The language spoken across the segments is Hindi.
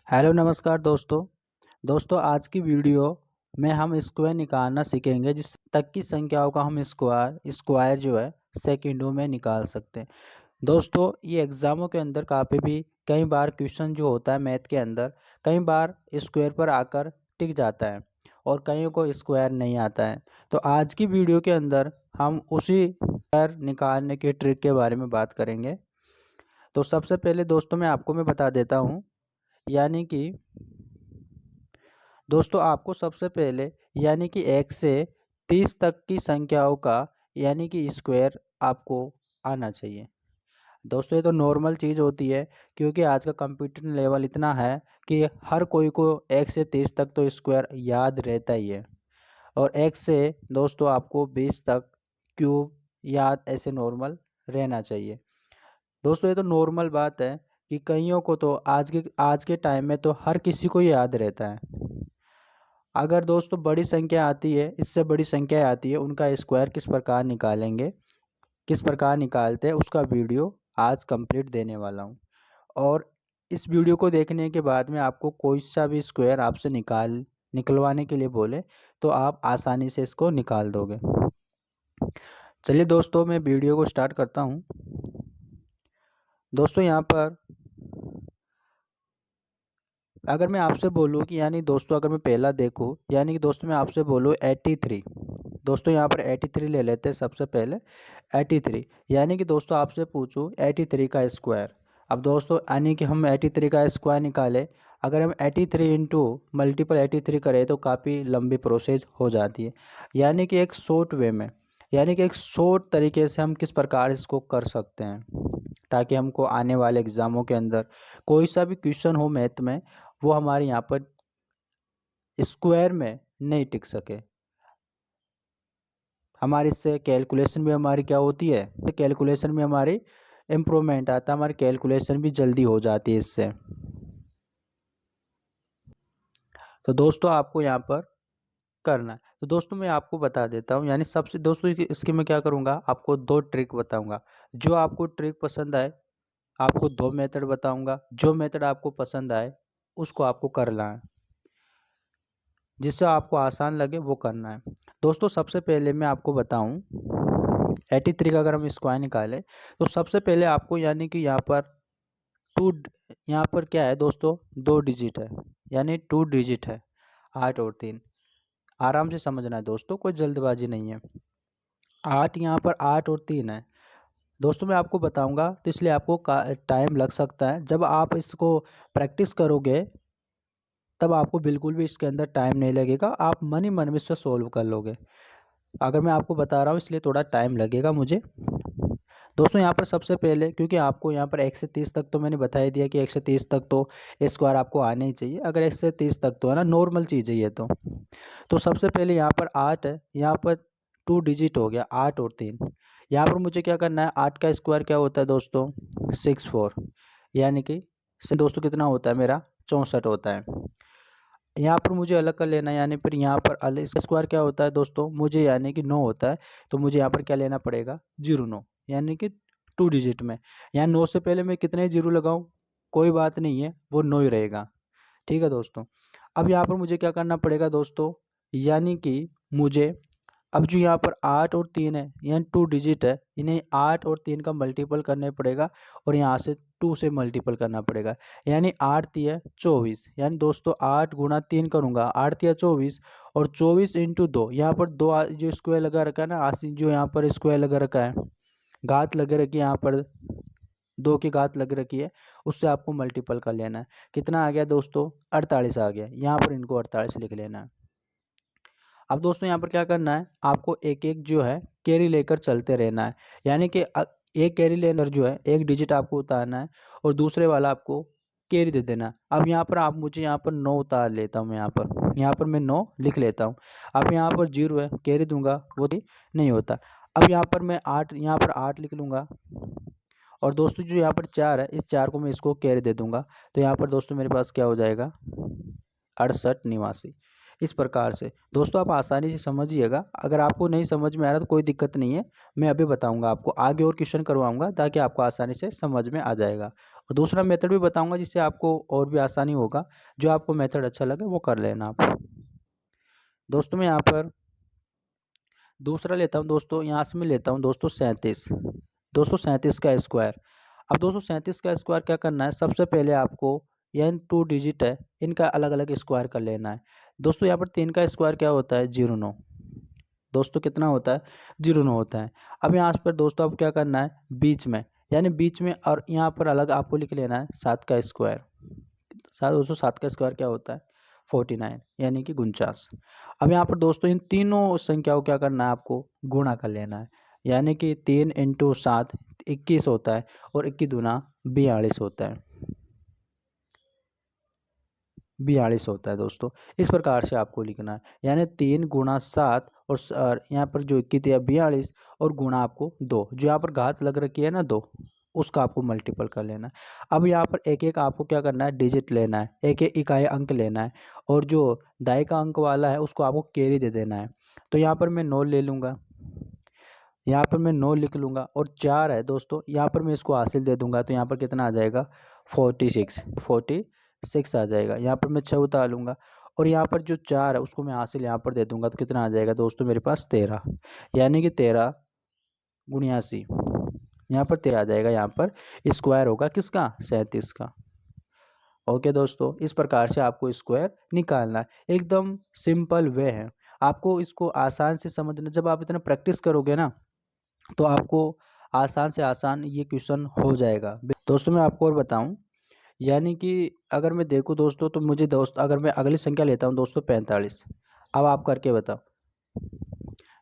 हेलो नमस्कार दोस्तों आज की वीडियो में हम स्क्वायर निकालना सीखेंगे जिस तक की संख्याओं का हम स्क्वायर जो है सेकंडों में निकाल सकते हैं। दोस्तों ये एग्ज़ामों के अंदर काफ़ी भी कई बार क्वेश्चन जो होता है मैथ के अंदर कई बार स्क्वायर पर आकर टिक जाता है और कईयों को स्क्वायर नहीं आता है। तो आज की वीडियो के अंदर हम उसी स्क्वायर निकालने के ट्रिक के बारे में बात करेंगे। तो सबसे पहले दोस्तों मैं बता देता हूँ, यानी कि दोस्तों आपको सबसे पहले यानी कि 1 से 30 तक की संख्याओं का यानी कि स्क्वायर आपको आना चाहिए। दोस्तों ये तो नॉर्मल चीज़ होती है, क्योंकि आज का कंप्यूटर लेवल इतना है कि हर कोई को 1 से 30 तक तो स्क्वायर याद रहता ही है। और 1 से दोस्तों आपको 20 तक क्यूब याद ऐसे नॉर्मल रहना चाहिए। दोस्तों ये तो नॉर्मल बात है कि कईयों को तो आज के टाइम में तो हर किसी को याद रहता है। अगर दोस्तों बड़ी संख्या आती है, इससे बड़ी संख्या आती है, उनका स्क्वायर किस प्रकार निकालेंगे, किस प्रकार निकालते हैं, उसका वीडियो आज कंप्लीट देने वाला हूं। और इस वीडियो को देखने के बाद में आपको कोई सा भी स्क्वायर आपसे निकलवाने के लिए बोले तो आप आसानी से इसको निकाल दोगे। चलिए दोस्तों मैं वीडियो को स्टार्ट करता हूं। दोस्तों यहाँ पर अगर मैं आपसे बोलूँ कि यानी दोस्तों अगर मैं पहला देखूँ, यानी कि दोस्तों मैं आपसे बोलूँ 83। दोस्तों यहाँ पर 83 ले लेते हैं सबसे पहले। 83 यानी कि दोस्तों आपसे पूछूँ 83 का स्क्वायर। अब दोस्तों यानी कि हम 83 का स्क्वायर निकालें, अगर हम 83 इंटू मल्टीपल 83 करें तो काफ़ी लंबी प्रोसेस हो जाती है। यानी कि एक शॉर्ट वे में, यानी कि एक शॉर्ट तरीके से हम किस प्रकार इसको कर सकते हैं ताकि हमको आने वाले एग्ज़ामों के अंदर कोई सा भी क्वेश्चन हो मैथ में, वो हमारे यहाँ पर स्क्वायर में नहीं टिक सके। हमारी इससे कैलकुलेशन भी हमारी क्या होती है, कैलकुलेशन में हमारी इम्प्रूवमेंट आता है, हमारी कैलकुलेशन भी जल्दी हो जाती है इससे। तो दोस्तों आपको यहाँ पर करना है, तो दोस्तों मैं आपको बता देता हूँ, यानी सबसे दोस्तों इसकी मैं क्या करूँगा, आपको दो ट्रिक बताऊँगा। जो आपको ट्रिक पसंद आए, आपको दो मेथड बताऊँगा, जो मेथड आपको पसंद आए उसको आपको करना है, जिससे आपको आसान लगे वो करना है। दोस्तों सबसे पहले मैं आपको बताऊं 83 का अगर हम स्क्वायर निकालें तो सबसे पहले आपको यानी कि यहाँ पर टू, यहाँ पर क्या है दोस्तों, दो डिजिट है, यानी 2 डिजिट है, 8 और 3। आराम से समझना है दोस्तों, कोई जल्दबाजी नहीं है। 8 यहाँ पर 8 और 3 है। दोस्तों मैं आपको बताऊंगा तो इसलिए आपको टाइम लग सकता है। जब आप इसको प्रैक्टिस करोगे तब आपको बिल्कुल भी इसके अंदर टाइम नहीं लगेगा, आप मन ही मन में इससे सोल्व कर लोगे। अगर मैं आपको बता रहा हूँ इसलिए थोड़ा टाइम लगेगा मुझे। दोस्तों यहाँ पर सबसे पहले, क्योंकि आपको यहाँ पर 1 से 30 तक तो मैंने बता ही दिया कि 1 से 30 तक तो स्क्वायर आपको आने ही चाहिए। अगर 1 से 30 तक तो है ना, नॉर्मल चीज़ है ये तो सबसे पहले यहाँ पर 8 है, यहाँ पर 2 डिजिट हो गया 8 और 3। यहाँ पर मुझे क्या करना है, 8 का स्क्वायर क्या होता है दोस्तों, 64, यानी कि दोस्तों कितना होता है मेरा, 64 होता है। यहाँ पर मुझे अलग कर लेना है, यानी फिर यहाँ पर अलग, इसका स्क्वायर क्या होता है दोस्तों मुझे, यानी कि 9 होता है। तो मुझे यहाँ पर क्या लेना पड़ेगा, 0 9, यानी कि 2 डिजिट में। यहाँ 9 से पहले मैं कितने जीरो लगाऊँ, कोई बात नहीं है, वो 9 ही रहेगा। ठीक है दोस्तों। अब यहाँ पर मुझे क्या करना पड़ेगा दोस्तों, यानी कि मुझे अब जो यहाँ पर 8 और 3 है, यानी 2 डिजिट है, इन्हें 8 और 3 का मल्टीपल करना पड़ेगा और यहाँ से 2 से मल्टीपल करना पड़ेगा, यानी 8 तिया 24, यानी दोस्तों 8 गुणा 3 करूँगा, 8 तिया 24 और 24 इंटू 2। यहाँ पर दो जो स्क्वायर लगा रखा है ना, आशी जो यहाँ पर स्क्वायर लगा रखा है, घात लगे रखी है, यहाँ पर 2 की घात लग रखी है, उससे आपको मल्टीपल कर लेना है। कितना आ गया दोस्तों, 48 आ गया। यहाँ पर इनको 48 लिख लेना है। अब दोस्तों यहाँ पर क्या करना है, आपको एक एक जो है कैरी लेकर चलते रहना है, यानी कि एक कैरी लेकर जो है एक डिजिट आपको उतारना है और दूसरे वाला आपको कैरी दे देना। अब यहाँ पर आप मुझे यहाँ पर 9 उतार लेता हूँ, यहाँ पर मैं 9 लिख लेता हूँ। अब यहाँ पर 0 है, कैरी दूंगा वो नहीं होता। अब यहाँ पर मैं 8, यहाँ पर 8 लिख लूँगा और दोस्तों जो यहाँ पर 4 है, इस 4 को मैं इसको कैरी दे दूंगा। तो यहाँ पर दोस्तों मेरे पास क्या हो जाएगा, 68 89। इस प्रकार से दोस्तों आप आसानी से समझिएगा। अगर आपको नहीं समझ में आ रहा तो कोई दिक्कत नहीं है, मैं अभी बताऊंगा आपको, आगे और क्वेश्चन करवाऊंगा ताकि आपको आसानी से समझ में आ जाएगा। और दूसरा मेथड भी बताऊंगा जिससे आपको और भी आसानी होगा। जो आपको मेथड अच्छा लगे वो कर लेना आप। दोस्तों मैं यहाँ पर दूसरा लेता हूँ दोस्तों, यहाँ से मैं लेता हूँ दोस्तों 37। दोस्तों 37 का स्क्वायर। अब दोस्तों 37 का स्क्वायर क्या करना है, सबसे पहले आपको ये 2 डिजिट है इनका अलग अलग स्क्वायर कर लेना है। दोस्तों यहाँ पर 3 का स्क्वायर क्या होता है, 09। दोस्तों कितना होता है, 09 होता है। अब यहाँ पर दोस्तों अब क्या करना है, बीच में यानी बीच में और यहाँ पर अलग आपको लिख लेना है 7 का स्क्वायर। दोस्तों 7 का स्क्वायर क्या होता है, 49 यानी कि 49। अब यहाँ पर दोस्तों इन तीनों संख्याओं क्या करना है, आपको गुणा कर लेना है। यानी कि 3 × 7 21 होता है और 21 दूना 42 होता है, 42 होता है दोस्तों। इस प्रकार से आपको लिखना है, यानी 3 × 7 और यहाँ पर जो 21 है 42 और गुणा आपको 2, जो यहाँ पर घात लग रखी है ना 2, उसका आपको मल्टीपल कर लेना है। अब यहाँ पर एक एक आपको क्या करना है, डिजिट लेना है, एक एक इकाई अंक लेना है और जो दाई का अंक वाला है उसको आपको कैरी दे देना है। तो यहाँ पर मैं 9 ले लूँगा, यहाँ पर मैं 9 लिख लूँगा और 4 है दोस्तों, यहाँ पर मैं इसको हासिल दे दूँगा तो यहाँ पर कितना आ जाएगा, 46 आ जाएगा। यहाँ पर मैं 6 उतार लूँगा और यहाँ पर जो 4 है उसको मैं हासिल यहाँ पर दे दूँगा तो कितना आ जाएगा दोस्तों, मेरे पास 13, यानी कि 13 × 89, यहाँ पर 13 आ जाएगा। यहाँ पर स्क्वायर होगा किसका, 37 का। ओके दोस्तों, इस प्रकार से आपको स्क्वायर निकालना है, एकदम सिंपल वे है। आपको इसको आसान से समझना, जब आप इतना प्रैक्टिस करोगे ना तो आपको आसान से आसान ये क्वेश्चन हो जाएगा। दोस्तों मैं आपको और बताऊं, यानी कि अगर मैं देखूं दोस्तों तो मुझे दोस्त अगर मैं अगली संख्या लेता हूं दोस्तों 45। अब आप करके बताओ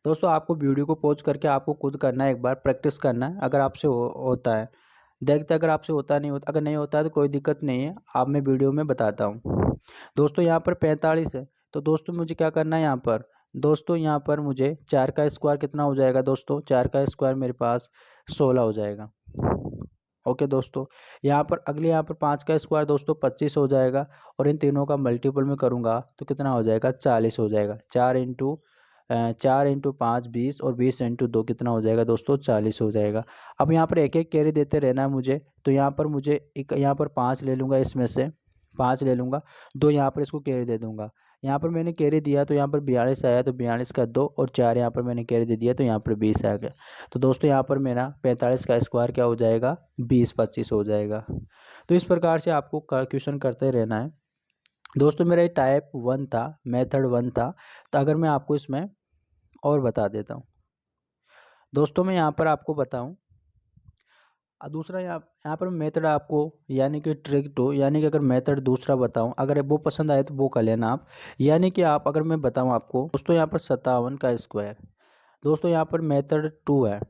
दोस्तों, आपको वीडियो को पॉज करके आपको खुद करना है, एक बार प्रैक्टिस करना है। अगर आपसे होता है देखते, अगर आपसे होता नहीं होता, अगर नहीं होता है तो कोई दिक्कत नहीं है, आप मैं वीडियो में बताता हूँ। दोस्तों यहाँ पर 45 है तो दोस्तों मुझे क्या करना है, यहाँ पर दोस्तों यहाँ पर मुझे 4 का स्क्वायर कितना हो जाएगा दोस्तों, 4 का स्क्वायर मेरे पास 16 हो जाएगा। ओके दोस्तों, यहाँ पर अगले यहाँ पर 5 का स्क्वायर दोस्तों 25 हो जाएगा और इन तीनों का मल्टीपल में करूँगा तो कितना हो जाएगा, 40 हो जाएगा। 4 × 5 20 और 20 × 2 कितना हो जाएगा दोस्तों, 40 हो जाएगा। अब यहाँ पर एक एक कैरी देते रहना है मुझे, तो यहाँ पर मुझे यहाँ पर 5 ले लूँगा, इसमें से 5 ले लूँगा, 2 यहाँ पर इसको कैरी दे दूँगा। यहाँ पर मैंने कैरी दिया तो यहाँ पर 42 आया तो 42 का 2 और 4 यहाँ पर मैंने कैरी दे दिया तो यहाँ पर 20 आ गया। तो दोस्तों यहाँ पर मेरा 45 का स्क्वायर क्या हो जाएगा, 20-25 हो जाएगा। तो इस प्रकार से आपको क्वेश्चन करते रहना है दोस्तों। मेरा ये टाइप 1 था, मेथड 1 था। तो अगर मैं आपको इसमें और बता देता हूँ दोस्तों, मैं यहाँ पर आपको बताऊँ दूसरा यहाँ पर मेथड आपको, यानी कि ट्रिक 2, यानी कि अगर मेथड दूसरा बताऊं, अगर वो पसंद आए तो वो कर लेना आप। यानी कि आप अगर मैं बताऊं आपको दोस्तों, यहाँ पर 57 का स्क्वायर। दोस्तों यहाँ पर मेथड 2 है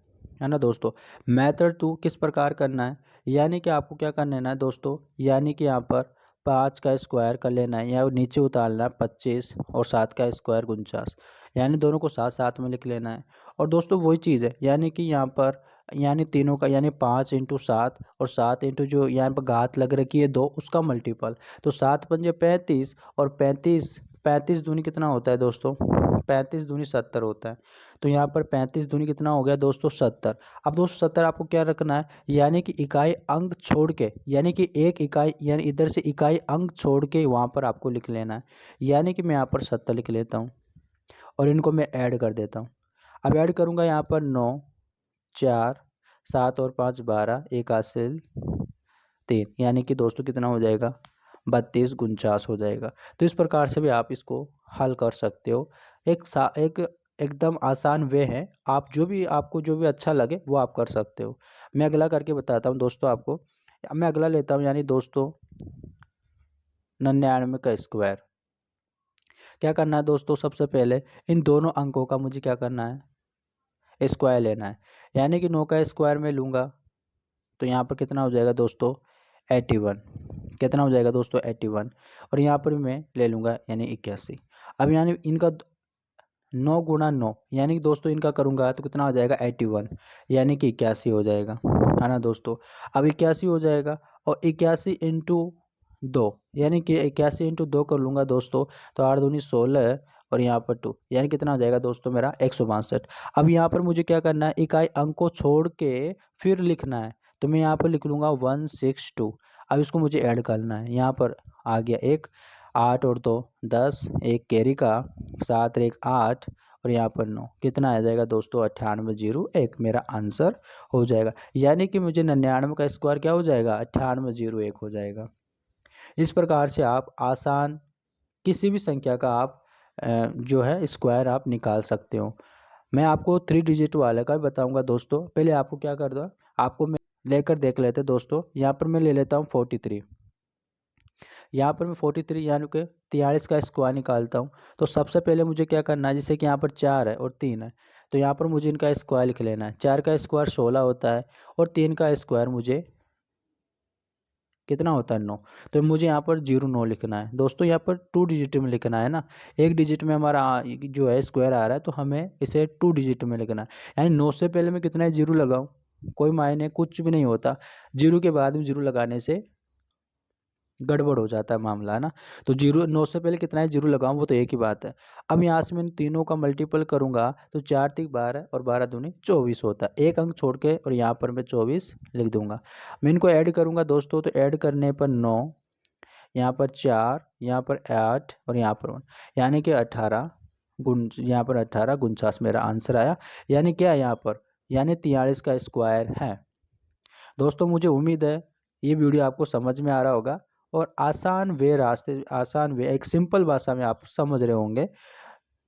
ना दोस्तों। मेथड 2 किस प्रकार करना है, यानी कि आपको क्या करना है दोस्तों, यानी कि यहाँ पर 5 का स्क्वायर कर लेना है, या नीचे उतारना है 25 और 7 का स्क्वायर 49, यानी दोनों को साथ साथ में लिख लेना है। और दोस्तों वही चीज़ है, यानी कि यहाँ पर यानी तीनों का, यानी 5 × 7 और 7 इंटू जो यहाँ पर घात लग रखी है 2, उसका मल्टीपल। तो 7 पंजे 35 और 35 दूनी कितना होता है दोस्तों, 35 दूनी 70 होता है। तो यहाँ पर 35 दूनी कितना हो गया दोस्तों, 70। अब दोस्तों 70 आपको क्या रखना है, यानी कि इकाई अंक छोड़ के, यानी कि एक इकाई, यानी इधर से इकाई अंक छोड़ के वहाँ पर आपको लिख लेना है। यानी कि मैं यहाँ पर 70 लिख लेता हूँ और इनको मैं ऐड कर देता हूँ। अब ऐड करूँगा यहाँ पर 9 4 7 और 5 12, एक हासिल 3, यानी कि दोस्तों कितना हो जाएगा, 32 49 हो जाएगा। तो इस प्रकार से भी आप इसको हल कर सकते हो। एक एकदम आसान वे है, आप जो भी आपको जो भी अच्छा लगे वो आप कर सकते हो। मैं अगला करके बताता हूँ दोस्तों आपको। मैं अगला लेता हूँ, यानी दोस्तों 99 का स्क्वायर। क्या करना है दोस्तों, सबसे पहले इन दोनों अंकों का मुझे क्या करना है, स्क्वायर लेना है। यानी कि 9 का स्क्वायर में लूँगा तो यहाँ पर कितना हो जाएगा दोस्तों, 81। कितना हो जाएगा दोस्तों, 81। और यहाँ पर मैं ले लूँगा यानी 81। अब यानी इनका 9 × 9, यानी कि दोस्तों इनका करूँगा तो कितना हो जाएगा, 81, यानी कि 81 हो जाएगा, है ना दोस्तों। अब 81 हो जाएगा और 81 × 2, यानी कि 81 इंटू 2 कर लूँगा दोस्तों, तो 8 दूनी 16 और यहाँ पर 2, यानी कितना हो जाएगा दोस्तों मेरा 162। अब यहाँ पर मुझे क्या करना है, इकाई अंक को छोड़ के फिर लिखना है, तो मैं यहाँ पर लिख लूँगा 162। अब इसको मुझे ऐड करना है, यहाँ पर आ गया 1, 8 और 2 10, 1 कैरी का, 7 और 1 8 और यहाँ पर 9, कितना आ जाएगा दोस्तों 9801 मेरा आंसर हो जाएगा। यानी कि मुझे 99 का स्क्वायर क्या हो जाएगा 9801 हो जाएगा। इस प्रकार से आप आसान किसी भी संख्या का आप जो है स्क्वायर आप निकाल सकते हो। मैं आपको 3 डिजिट वाले का भी बताऊंगा दोस्तों। पहले आपको क्या कर दो, आपको मैं लेकर देख लेते दोस्तों। यहाँ पर मैं ले लेता हूँ 43, यहाँ पर मैं 43 यानी कि 43 का स्क्वायर निकालता हूँ। तो सबसे पहले मुझे क्या करना है, जैसे कि यहाँ पर 4 है और 3 है, तो यहाँ पर मुझे इनका स्क्वायर लिख लेना है। 4 का स्क्वायर 16 होता है और 3 का स्क्वायर मुझे कितना होता है 9, तो मुझे यहाँ पर 09 लिखना है दोस्तों। यहाँ पर 2 डिजिट में लिखना है ना, एक डिजिट में हमारा जो है स्क्वायर आ रहा है, तो हमें इसे 2 डिजिट में लिखना है। यानी 9 से पहले मैं कितना जीरो लगाऊं, कोई मायने कुछ भी नहीं होता, जीरो के बाद में जीरो लगाने से गड़बड़ हो जाता है मामला, है ना। तो जीरो 9 से पहले कितना है जीरो लगाऊं, वो तो एक ही बात है। अब यहाँ से मैं तीनों का मल्टीपल करूंगा, तो 4 तिक 12 और 12 दूनी 24 होता है, एक अंक छोड़ के, और यहाँ पर मैं 24 लिख दूंगा। मैं इनको ऐड करूंगा दोस्तों, तो ऐड करने पर 9, यहाँ पर 4, यहाँ पर 8 और यहाँ पर 1, यानी कि 18 गुण, यहाँ पर 18 49 मेरा आंसर आया। यानी क्या है यहाँ पर, यानी 43 का स्क्वायर है। दोस्तों मुझे उम्मीद है ये वीडियो आपको समझ में आ रहा होगा, और आसान वे एक सिंपल भाषा में आप समझ रहे होंगे।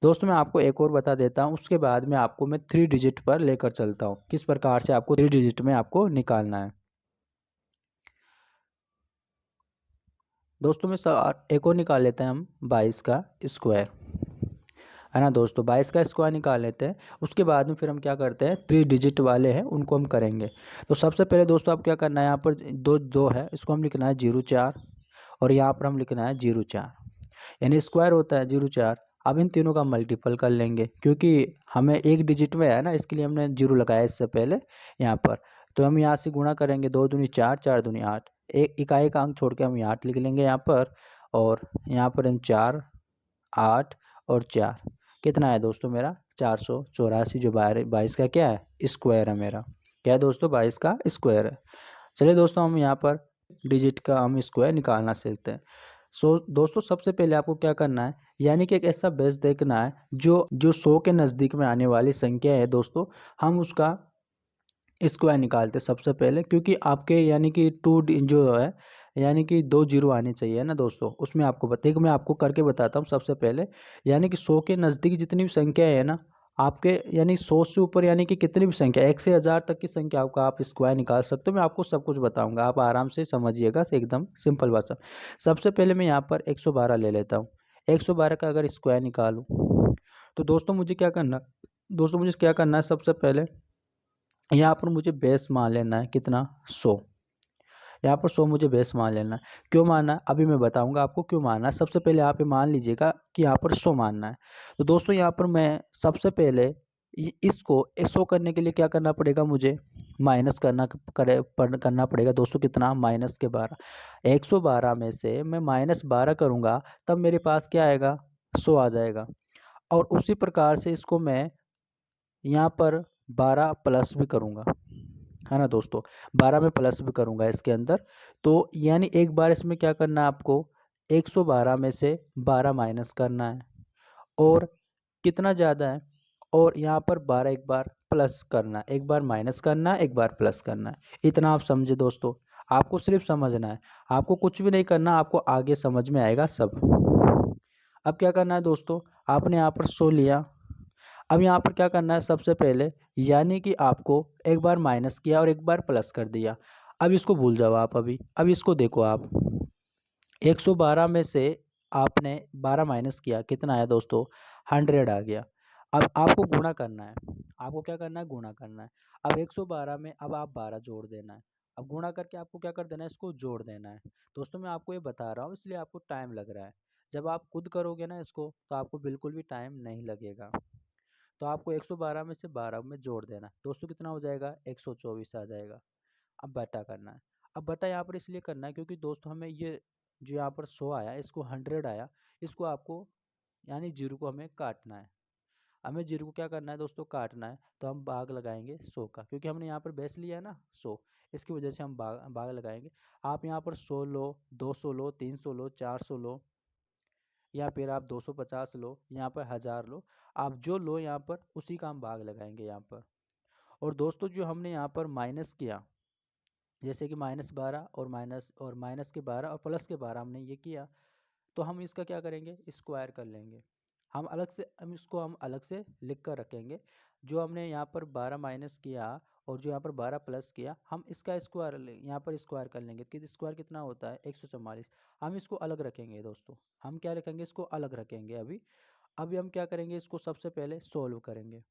दोस्तों मैं आपको एक और बता देता हूँ, उसके बाद में आपको मैं 3 डिजिट पर लेकर चलता हूँ, किस प्रकार से आपको 3 डिजिट में आपको निकालना है। दोस्तों में एक और निकाल लेते हैं हम 22 का स्क्वायर, है ना दोस्तों। 22 का स्क्वायर निकाल लेते हैं, उसके बाद में फिर हम क्या करते हैं 3 डिजिट वाले हैं उनको हम करेंगे। तो सबसे पहले दोस्तों आप क्या करना है, यहाँ पर दो दो है, इसको हम लिखना है 04 और यहाँ पर हम लिखना है 04, यानी स्क्वायर होता है 04। अब इन तीनों का मल्टीपल कर लेंगे, क्योंकि हमें एक डिजिट में है ना, इसके लिए हमने जीरो लगाया इससे पहले यहाँ पर। तो हम यहाँ से गुणा करेंगे, 2 दूनी 4, 4 दूनी 8, एक इकाई का अंक छोड़ के हम यहाँ 8 लिख लेंगे यहाँ पर, और यहाँ पर हम 4 8 और 4, कितना है दोस्तों मेरा 484, जो 22 का क्या है स्क्वायर है मेरा, क्या है दोस्तों 22 का स्क्वायर है। चलिए दोस्तों हम यहाँ पर डिजिट का हम स्क्वायर निकालना सीखते हैं। दोस्तों सबसे पहले आपको क्या करना है, यानी कि एक ऐसा बेस देखना है जो जो 100 के नज़दीक में आने वाली संख्या है दोस्तों, हम उसका स्क्वायर निकालते हैं सबसे पहले, क्योंकि आपके यानी कि जो है, यानी कि 2 जीरो आने चाहिए ना दोस्तों, उसमें आपको बताइए, मैं आपको करके बताता हूँ सबसे पहले। यानी कि 100 के नज़दीक जितनी भी संख्या है ना आपके, यानी 100 से ऊपर, यानी कि कितनी भी संख्या 1 से 1000 तक की संख्या का आप स्क्वायर निकाल सकते हो। मैं आपको सब कुछ बताऊंगा, आप आराम से समझिएगा, एकदम सिंपल भाषा। सबसे पहले मैं यहाँ पर 112 ले लेता हूँ। 112 का अगर स्क्वायर निकालूँ, तो दोस्तों मुझे क्या करना, है सबसे पहले यहाँ पर मुझे बेस मान लेना है कितना 100, यहाँ पर 100 मुझे बेस मान लेना है। क्यों मानना है अभी मैं बताऊंगा आपको क्यों मानना है। सबसे पहले आप ये मान लीजिएगा कि यहाँ पर 100 मानना है। तो दोस्तों यहाँ पर मैं सबसे पहले इसको 100 करने के लिए क्या करना पड़ेगा, मुझे माइनस करना पड़ेगा दोस्तों, कितना -12। 112 में से मैं -12 करूँगा, तब मेरे पास क्या आएगा 100 आ जाएगा। और उसी प्रकार से इसको मैं यहाँ पर 12 प्लस भी करूँगा, है ना दोस्तों, 12 में प्लस भी करूँगा इसके अंदर। तो यानी एक बार इसमें क्या करना है आपको, 112 में से 12 माइनस करना है, और कितना ज़्यादा है, और यहाँ पर 12 एक बार प्लस करना है, एक बार माइनस करना है, एक बार प्लस करना है। इतना आप समझे दोस्तों, आपको सिर्फ समझना है, आपको कुछ भी नहीं करना, आपको आगे समझ में आएगा सब। अब क्या करना है दोस्तों, आपने यहाँ पर 100 लिया। अब यहाँ पर क्या करना है सबसे पहले, यानी कि आपको एक बार माइनस किया और एक बार प्लस कर दिया। अब इसको भूल जाओ आप, अभी अब इसको देखो आप, 112 में से आपने 12 माइनस किया, कितना आया दोस्तों 100 आ गया। अब आपको गुणा करना है, आपको क्या करना है गुणा करना है। अब 112 में अब आप 12 जोड़ देना है, अब गुणा करके आपको क्या कर देना है, इसको जोड़ देना है। दोस्तों मैं आपको ये बता रहा हूँ इसलिए आपको टाइम लग रहा है, जब आप खुद करोगे ना इसको तो आपको बिल्कुल भी टाइम नहीं लगेगा। तो आपको 112 में से 12 में जोड़ देना, दोस्तों कितना हो जाएगा 124 आ जाएगा। अब बटा करना है। अब बटा यहाँ पर इसलिए करना है क्योंकि दोस्तों हमें ये जो यहाँ पर 100 आया, इसको 100 आया, इसको आपको यानी 0 को हमें काटना है। हमें 0 को क्या करना है दोस्तों, काटना है। तो हम भाग लगाएंगे 100 का, क्योंकि हमने यहाँ पर बेस लिया है ना 100, इसकी वजह से हम भाग लगाएंगे। आप यहाँ पर 100 लो, 200 लो, 300 लो, 400 लो, या फिर आप 250 लो, यहाँ पर 1000 लो, आप जो लो यहाँ पर उसी का हम भाग लगाएंगे यहाँ पर। और दोस्तों जो हमने यहाँ पर माइनस किया, जैसे कि -12 और माइनस के 12 और प्लस के 12 हमने ये किया, तो हम इसका क्या करेंगे, स्क्वायर कर लेंगे। हम अलग से लिख कर रखेंगे। जो हमने यहाँ पर 12 माइनस किया और जो यहाँ पर 12 प्लस किया, हम इसका स्क्वायर यहाँ पर स्क्वायर कर लेंगे कि स्क्वायर कितना होता है 144। हम इसको अलग रखेंगे दोस्तों, हम क्या रखेंगे, इसको अलग रखेंगे। अभी हम क्या करेंगे, इसको सबसे पहले सोल्व करेंगे।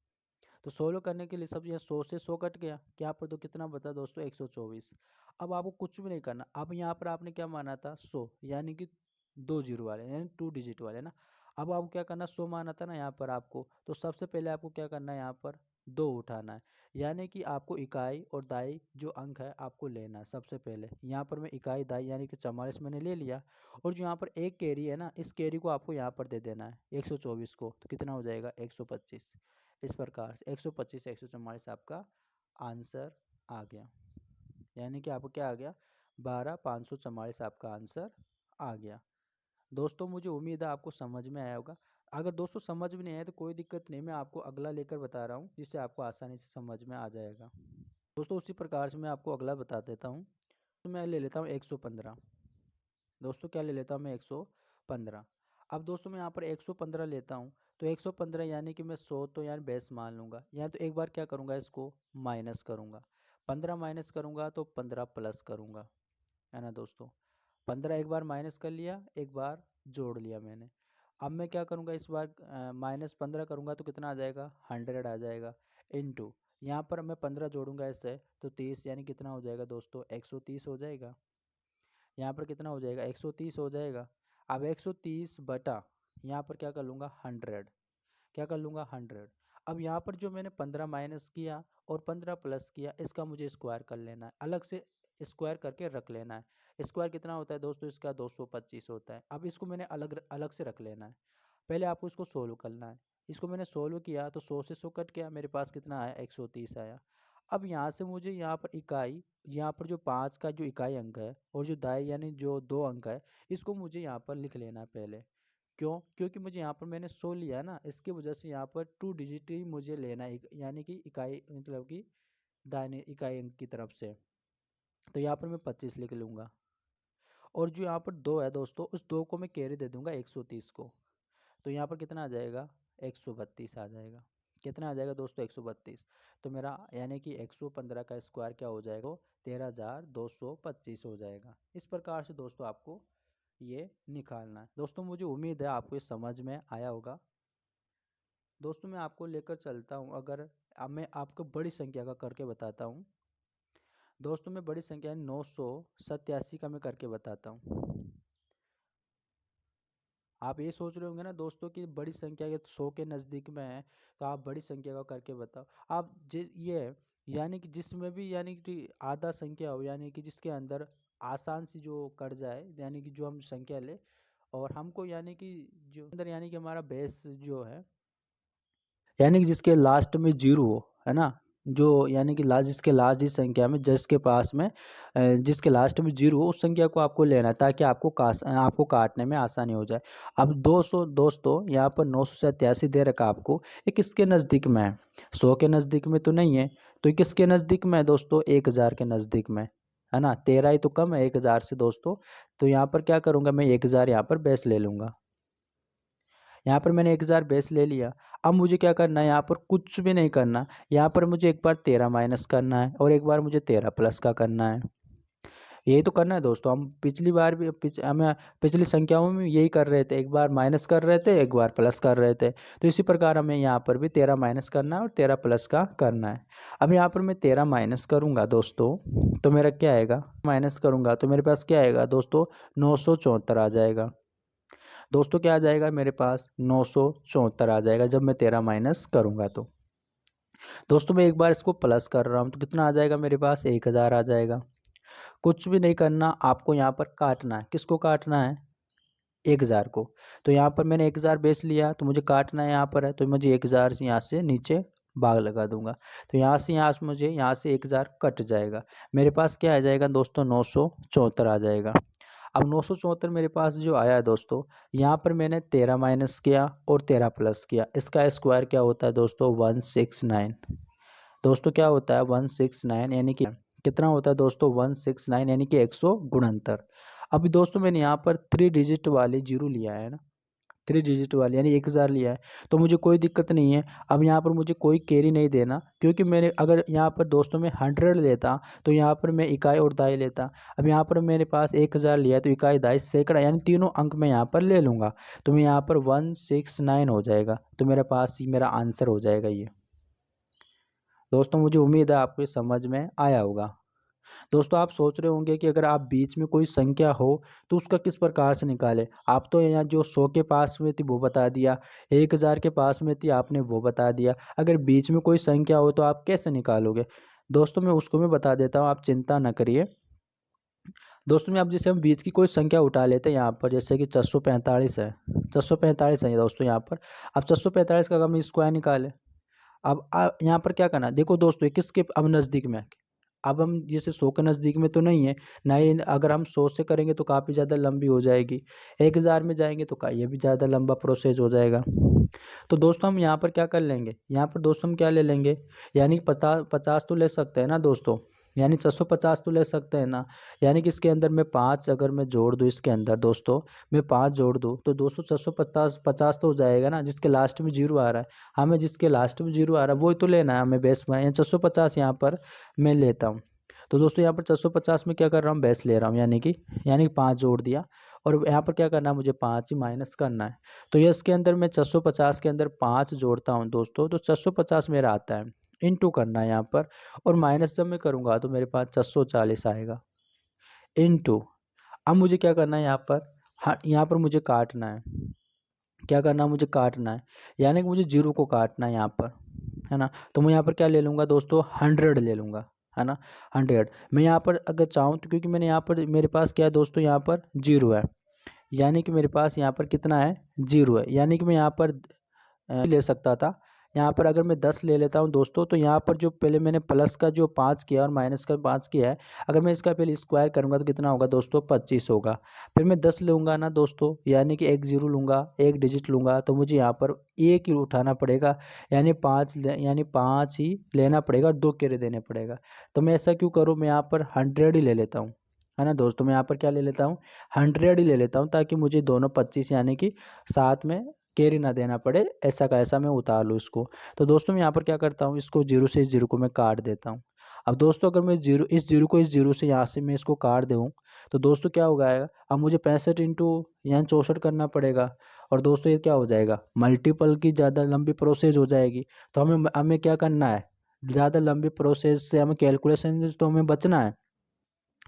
तो सोल्व करने के लिए सब यहाँ 100 से 100 कट गया, क्या पर तो कितना बता दोस्तों 124। अब आपको कुछ भी नहीं करना। अब यहाँ पर आपने क्या माना था 100, यानी कि 2 जीरो वाले, यानी 2 डिजिट वाले ना। अब आपको क्या करना, 100 माना था ना यहाँ पर आपको, तो सबसे पहले आपको क्या करना है, यहाँ पर 2 उठाना है। यानी कि आपको इकाई और दाई जो अंक है आपको लेना है। सबसे पहले यहाँ पर मैं इकाई दाई यानी कि 44 मैंने ले लिया, और जो यहाँ पर एक कैरी है ना, इस कैरी को आपको यहाँ पर दे देना है 124 को, तो कितना हो जाएगा 125। इस प्रकार से 125 144 आपका आंसर आ गया। यानी कि आपको क्या आ गया, 12544 आपका आंसर आ गया। दोस्तों मुझे उम्मीद है आपको समझ में आया होगा। अगर दोस्तों समझ में नहीं आया तो कोई दिक्कत नहीं, मैं आपको अगला लेकर बता रहा हूँ, जिससे आपको आसानी से समझ में आ जाएगा। दोस्तों उसी प्रकार से मैं आपको अगला बता देता हूँ। तो मैं ले लेता हूँ 115। दोस्तों क्या ले लेता हूँ मैं 115। अब दोस्तों मैं यहाँ पर 115 लेता हूँ, तो 115 यानी कि मैं 100 तो यानी बेस मान लूँगा। यहाँ तो एक बार क्या करूँगा, इसको माइनस करूँगा। 15 माइनस करूँगा तो 15 प्लस करूँगा, है ना दोस्तों। 15 एक बार माइनस कर लिया, एक बार जोड़ लिया मैंने। अब मैं क्या करूँगा, इस बार -15 करूँगा तो कितना आ जाएगा, 100 आ जाएगा। इनटू यहाँ पर मैं 15 जोड़ूंगा इससे तो 30, यानी कितना हो जाएगा दोस्तों 130 हो जाएगा। यहाँ पर कितना हो जाएगा 130 हो जाएगा। अब 130 बटा यहाँ पर क्या कर लूँगा 100, क्या कर लूँगा 100। अब यहाँ पर जो मैंने 15 माइनस किया और 15 प्लस किया, इसका मुझे स्क्वायर कर लेना है, अलग से स्क्वायर करके रख लेना है। स्क्वायर कितना होता है दोस्तों, इसका 225 होता है। अब इसको मैंने अलग अलग से रख लेना है। पहले आपको इसको सोल्व करना है। इसको मैंने सोल्व किया तो 100 से 100 कट गया, मेरे पास कितना आया 130 आया। अब यहाँ से मुझे यहाँ पर इकाई, यहाँ पर जो 5 का जो इकाई अंक है और जो दाई यानी जो 2 अंक है, इसको मुझे यहाँ पर लिख लेना है पहले। क्यों, क्योंकि मुझे यहाँ पर मैंने 100 लिया ना, इसकी वजह से यहाँ पर 2 डिजिट ही मुझे लेना है, यानी कि इकाई मतलब कि दाहिने इकाई अंक की तरफ से। तो यहाँ पर मैं 25 लिख लूँगा, और जो यहाँ पर 2 है दोस्तों, उस 2 को मैं कैरी दे दूँगा 130 को। तो यहाँ पर कितना आ जाएगा 132 आ जाएगा। कितना आ जाएगा दोस्तों 132। तो मेरा यानी कि 115 का स्क्वायर क्या हो जाएगा, 13,225 हो जाएगा। इस प्रकार से दोस्तों आपको ये निकालना है। दोस्तों मुझे उम्मीद है आपको ये समझ में आया होगा। दोस्तों मैं आपको लेकर चलता हूँ, अगर अब मैं आपको बड़ी संख्या का करके बताता हूँ। दोस्तों मैं बड़ी संख्या 987 का मैं करके बताता हूँ। आप ये सोच रहे होंगे ना दोस्तों कि बड़ी संख्या के 100 के नज़दीक में है, तो आप बड़ी संख्या का करके बताओ। आप ये यानी कि जिसमें भी यानी कि आधा संख्या हो, यानी कि जिसके अंदर आसान सी जो कट जाए, यानी कि जो हम संख्या ले, और हमको यानी कि जो अंदर यानी कि हमारा बेस जो है, यानी कि जिसके लास्ट में जीरो हो, है ना, जो यानी कि जिसके लास्ट जिस संख्या में जिसके पास में जिसके लास्ट में जीरो हो, उस संख्या को आपको लेना है, ताकि आपको काटने में आसानी हो जाए। अब 200 दोस्तों यहाँ पर 987 दे रखा आपको, ये किसके नज़दीक में है, 100 के नज़दीक में तो नहीं है। तो ये किसके नज़दीक में है दोस्तों, 1000 के नज़दीक में, है ना। 13 ही तो कम है 1000 से दोस्तों। तो यहाँ पर क्या करूँगा मैं, 1000 यहाँ पर बेस ले लूँगा। यहाँ पर मैंने 1000 बेस ले लिया। अब मुझे क्या करना है, यहाँ पर कुछ भी नहीं करना। यहाँ पर मुझे एक बार 13 माइनस करना है और एक बार मुझे 13 प्लस का करना है। यही तो करना है दोस्तों। हम पिछली बार भी हमें पिछली संख्याओं में यही कर रहे थे, एक बार माइनस कर रहे थे, एक बार प्लस कर रहे थे। तो इसी प्रकार हमें यहाँ पर भी 13 माइनस करना है और 13 प्लस का करना है। अब यहाँ पर मैं 13 माइनस करूँगा दोस्तों, तो मेरा क्या आएगा, माइनस करूँगा तो मेरे पास क्या आएगा दोस्तों 974 आ जाएगा। दोस्तों क्या आ जाएगा मेरे पास 974 आ जाएगा जब मैं 13 माइनस करूँगा। तो दोस्तों मैं एक बार इसको प्लस कर रहा हूँ तो कितना आ जाएगा मेरे पास 1000 आ जाएगा। कुछ भी नहीं करना, आपको यहाँ पर काटना है। किसको काटना है? 1000 को। तो यहाँ पर मैंने 1000 बेच लिया, तो मुझे काटना है यहाँ पर है, तो मुझे 1000 से यहाँ से नीचे भाग लगा दूंगा। तो यहाँ से मुझे यहाँ से 1000 कट जाएगा। मेरे पास क्या आ जाएगा दोस्तों? 974 आ जाएगा। अब 974 मेरे पास जो आया है दोस्तों, यहाँ पर मैंने 13 माइनस किया और 13 प्लस किया। इसका स्क्वायर क्या होता है दोस्तों? 169। दोस्तों क्या होता है? 169 यानी कि कितना होता है दोस्तों? 169 यानी कि 169। अभी दोस्तों मैंने यहाँ पर 3 डिजिट वाली जीरो लिया है ना, 3 डिजिट वाली यानी 1000 लिया है, तो मुझे कोई दिक्कत नहीं है। अब यहाँ पर मुझे कोई कैरी नहीं देना, क्योंकि मैंने अगर यहाँ पर दोस्तों मैं 100 लेता तो यहाँ पर मैं इकाई और दाई लेता। अब यहाँ पर मेरे पास 1000 लिया है, तो इकाई दाई सैकड़ा यानी तीनों अंक मैं यहाँ पर ले लूँगा, तो मैं यहाँ पर 169 हो जाएगा। तो मेरे पास मेरा आंसर हो जाएगा ये। दोस्तों मुझे उम्मीद है आपको ये समझ में आया होगा। दोस्तों आप सोच रहे होंगे कि अगर आप बीच में कोई संख्या हो तो उसका किस प्रकार से निकालें। आप तो यहाँ जो 100 के पास में थी वो बता दिया, 1000 के पास में थी आपने वो बता दिया, अगर बीच में कोई संख्या हो तो आप कैसे निकालोगे? दोस्तों मैं उसको मैं बता देता हूँ, आप चिंता न करिए। दोस्तों में अब जैसे हम बीच की कोई संख्या उठा लेते हैं यहाँ पर, जैसे कि 445 है, 445 है दोस्तों यहाँ पर। अब 445 का अगर हम स्क्वायर निकालें, अब यहाँ पर क्या करना है? देखो दोस्तों, ये किसके अब नज़दीक में है? अब हम जैसे 100 के नज़दीक में तो नहीं है ना ही, अगर हम 100 से करेंगे तो काफ़ी ज़्यादा लंबी हो जाएगी। 1000 में जाएंगे तो का ये भी ज़्यादा लंबा प्रोसेस हो जाएगा। तो दोस्तों हम यहाँ पर क्या कर लेंगे? यहाँ पर दोस्तों हम क्या ले लेंगे? यानी 50 तो ले सकते हैं ना दोस्तों, यानी 450 तो ले सकते हैं ना। यानी कि इसके अंदर मैं 5 अगर मैं जोड़ दूँ, इसके अंदर दोस्तों मैं 5 जोड़ दूँ तो दोस्तों 450 तो हो जाएगा ना, जिसके लास्ट में जीरो आ रहा है। हमें जिसके लास्ट में जीरो आ रहा है वही तो लेना है हमें, बेस में 450 यहाँ पर मैं लेता हूँ। तो दोस्तों यहाँ पर 450 में क्या कर रहा हूँ? बेस ले रहा हूँ, यानी कि 5 जोड़ दिया, और यहाँ पर क्या करना है? मुझे 5 ही माइनस करना है। तो ये इसके अंदर मैं 450 के अंदर 5 जोड़ता हूँ दोस्तों, तो 450 मेरा आता है। इनटू करना है यहाँ पर, और माइनस जब मैं करूँगा तो मेरे पास 440 आएगा। इनटू, अब मुझे क्या करना है यहाँ पर? हाँ, यहाँ पर मुझे काटना है। क्या करना है? मुझे काटना है, यानी कि मुझे जीरो को काटना है यहाँ पर, है ना। तो मैं यहाँ पर क्या ले लूँगा दोस्तों? 100 ले लूँगा, है ना। 100 मैं यहाँ पर अगर चाहूँ तो, क्योंकि मैंने यहाँ पर मेरे पास क्या है दोस्तों? यहाँ पर जीरो है, यानी कि मेरे पास यहाँ पर कितना है? जीरो है, यानी कि मैं यहाँ पर ले सकता था। यहाँ पर अगर मैं 10 ले लेता हूँ दोस्तों, तो यहाँ पर जो पहले मैंने प्लस का जो 5 किया और माइनस का 5 किया है, अगर मैं इसका पहले स्क्वायर करूँगा तो कितना होगा दोस्तों? 25 होगा। फिर मैं 10 लूँगा ना दोस्तों, यानी कि एक जीरो लूँगा, एक डिजिट लूँगा, तो मुझे यहाँ पर एक ही उठाना पड़ेगा, यानी 5 ही लेना पड़ेगा और 2 कैरे देने पड़ेगा। तो मैं ऐसा क्यों करूँ? मैं यहाँ पर 100 ही ले लेता हूँ, है ना दोस्तों। मैं यहाँ पर क्या ले लेता हूँ? 100 ही ले लेता हूँ, ताकि मुझे दोनों 25 यानी कि साथ में कैरी ना देना पड़े, ऐसा का ऐसा मैं उतार लूँ इसको। तो दोस्तों मैं यहाँ पर क्या करता हूँ? इसको जीरो से इस जीरो को मैं काट देता हूँ। अब दोस्तों अगर मैं इस जीरो से यहाँ से मैं इसको काट दूँ, तो दोस्तों क्या हो जाएगा? अब मुझे 65 इंटू यानी 64 करना पड़ेगा, और दोस्तों ये क्या हो जाएगा? मल्टीपल की ज़्यादा लंबी प्रोसेस हो जाएगी। तो हमें हमें क्या करना है? ज़्यादा लंबी प्रोसेस से हमें कैलकुलेशन से तो हमें बचना है।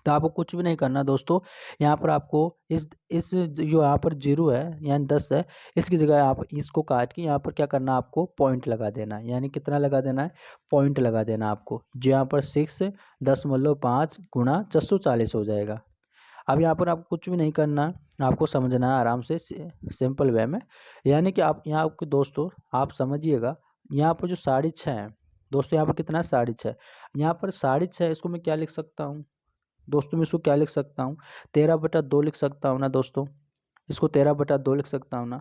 तो आपको कुछ भी नहीं करना दोस्तों, यहाँ पर आपको इस जो यहाँ पर जीरो है यानी 10 है, इसकी जगह आप इसको काट के यहाँ पर क्या करना है? आपको पॉइंट लगा देना है। यानी कितना लगा देना है? पॉइंट लगा देना है आपको, जो यहाँ पर 6 10 मतलब 5 गुणा 440 हो जाएगा। अब यहाँ पर आपको कुछ भी नहीं करना है, आपको समझना है आराम से सिंपल वे में। यानी कि आप यहाँ आपके दोस्तों आप समझिएगा, यहाँ पर जो 6.5 है दोस्तों, यहाँ पर कितना है? 6.5। यहाँ पर 6.5 इसको मैं क्या लिख सकता हूँ दोस्तों? मैं इसको क्या लिख सकता हूँ? 13/2 लिख सकता हूँ ना दोस्तों, इसको 13/2 लिख सकता हूँ ना।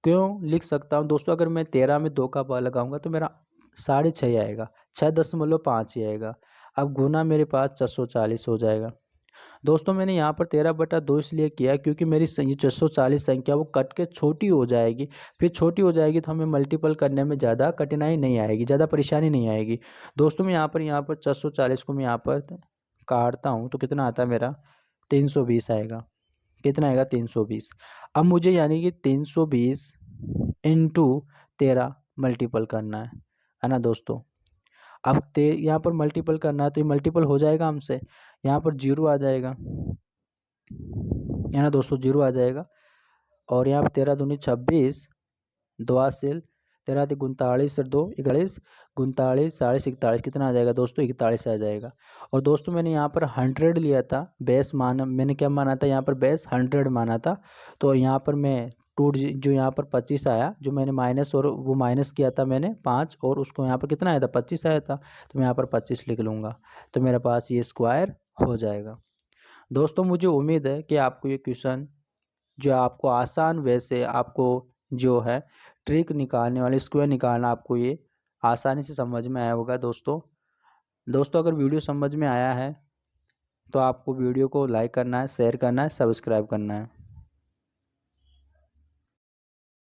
क्यों लिख सकता हूँ दोस्तों? अगर मैं 13 में 2 का भाग लगाऊंगा तो मेरा 6.5 ही आएगा, 6.5 ही आएगा। अब गुना मेरे पास 440 हो जाएगा। दोस्तों मैंने यहाँ पर 13/2 इसलिए किया क्योंकि मेरी ये 440 संख्या वो कट के छोटी हो जाएगी। फिर छोटी हो जाएगी तो हमें मल्टीपल करने में ज़्यादा कठिनाई नहीं आएगी, ज़्यादा परेशानी नहीं आएगी। दोस्तों मैं यहाँ पर 440 को मैं यहाँ पर काटता हूँ तो कितना आता है मेरा? 320 आएगा। कितना आएगा? 320। अब मुझे यानी कि 320 इंटू 13 मल्टीपल करना है ना दोस्तों। अब यहाँ पर मल्टीपल करना है तो ये मल्टीपल हो जाएगा हमसे, यहाँ पर जीरो आ जाएगा, है ना दोस्तों, जीरो आ जाएगा। और यहाँ पर 13 दूनी 26, 2 हाथ से 13 × 39 और 2 41, 39 40 41 कितना आ जाएगा दोस्तों? 41 आ जाएगा। और दोस्तों मैंने यहाँ पर 100 लिया था, बेस माना, मैंने क्या माना था यहाँ पर? बेस 100 माना था। तो यहाँ पर मैं जो यहाँ पर 25 आया, जो मैंने माइनस, और वो माइनस किया था मैंने 5, और उसको यहाँ पर कितना आया था? 25 आया था। तो मैं यहाँ पर 25 लिख लूँगा, तो मेरे पास ये स्क्वायर हो जाएगा। दोस्तों मुझे उम्मीद है कि आपको ये क्वेश्चन जो आपको आसान वे से आपको जो है ट्रिक निकालने वाले, स्क्वायर निकालना, आपको ये आसानी से समझ में आया होगा दोस्तों अगर वीडियो समझ में आया है तो आपको वीडियो को लाइक करना है, शेयर करना है, सब्सक्राइब करना है।